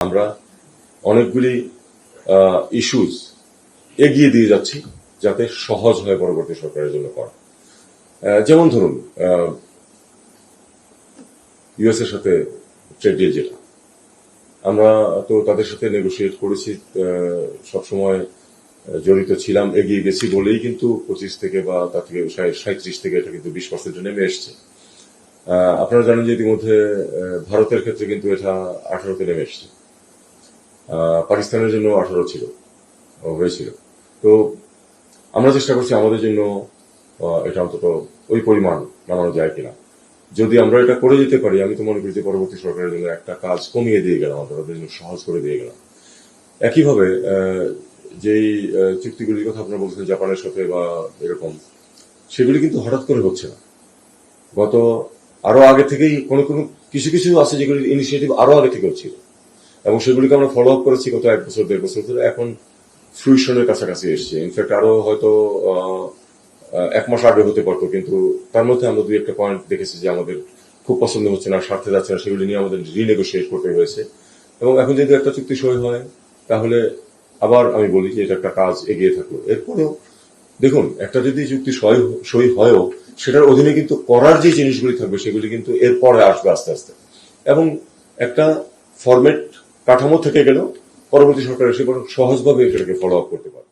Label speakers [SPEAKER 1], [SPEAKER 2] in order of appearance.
[SPEAKER 1] আমরা অনেকগুলি ইস্যুজ এগিয়ে দিয়ে যাচ্ছি যাতে সহজ হয় পরবর্তী সরকারের জন্য করা। যেমন ধরুন ইউএস এর সাথে ট্রেড ডিল, যেটা আমরা তো তাদের সাথে নেগোসিয়েট করেছি, সবসময় জড়িত ছিলাম, এগিয়ে গেছি বলেই কিন্তু 25 থেকে বা তার থেকে 37 থেকে এটা কিন্তু 20% নেমে এসছে। আপনারা জানেন যে ইতিমধ্যে ভারতের ক্ষেত্রে কিন্তু এটা 18তে নেমে এসছে, পাকিস্তানের জন্য 18 ছিল হয়েছিল। তো আমরা চেষ্টা করছি আমাদের জন্য এটা অন্তত ওই পরিমাণ নামানো যায় কিনা। যদি আমরা এটা করে যেতে পারি, আমি তো মনে করি যে পরবর্তী সরকারের জন্য একটা কাজ কমিয়ে দিয়ে গেলাম, তাদের জন্য সহজ করে দিয়ে গেলাম। একইভাবে যেই চুক্তিগুলির কথা আপনারা বলছেন জাপানের সাথে বা এরকম, সেগুলি কিন্তু হঠাৎ করে হচ্ছে না। গত আরো আগে থেকেই কোনো কিছু কিছু আছে যেগুলির ইনিশিয়েটিভ আরো আগে থেকেও ছিল, এবং সেগুলিকে আমরা ফলো আপ করেছি গত 1 বছর 1.5 বছর ধরে। এখন ফ্রুইশনের কাছাকাছি এসছে। ইনফ্যাক্ট আরো হয়তো 1 মাস আগে হতে পারতো, কিন্তু তার মধ্যে আমরা 2-1টা পয়েন্ট দেখেছি যে আমাদের খুব পছন্দ হচ্ছে না, স্বার্থে যাচ্ছে না, সেগুলি নিয়ে আমাদের রিনেগোসিয়েট করতে হয়েছে। এবং এখন যদি একটা চুক্তি সই হয়, তাহলে আবার আমি বলি যে এটা একটা কাজ এগিয়ে থাকলো। এরপরেও দেখুন, একটা যদি চুক্তি সই হয়ও, সেটার অধীনে কিন্তু করার যে জিনিসগুলি থাকবে সেগুলি কিন্তু এরপরে আসবে আস্তে আস্তে, এবং একটা ফরম্যাট কাঠামো থেকে গেলেও পরবর্তী সরকার এসে বরং সহজভাবে এটাকে ফলো আপ করতে পারে।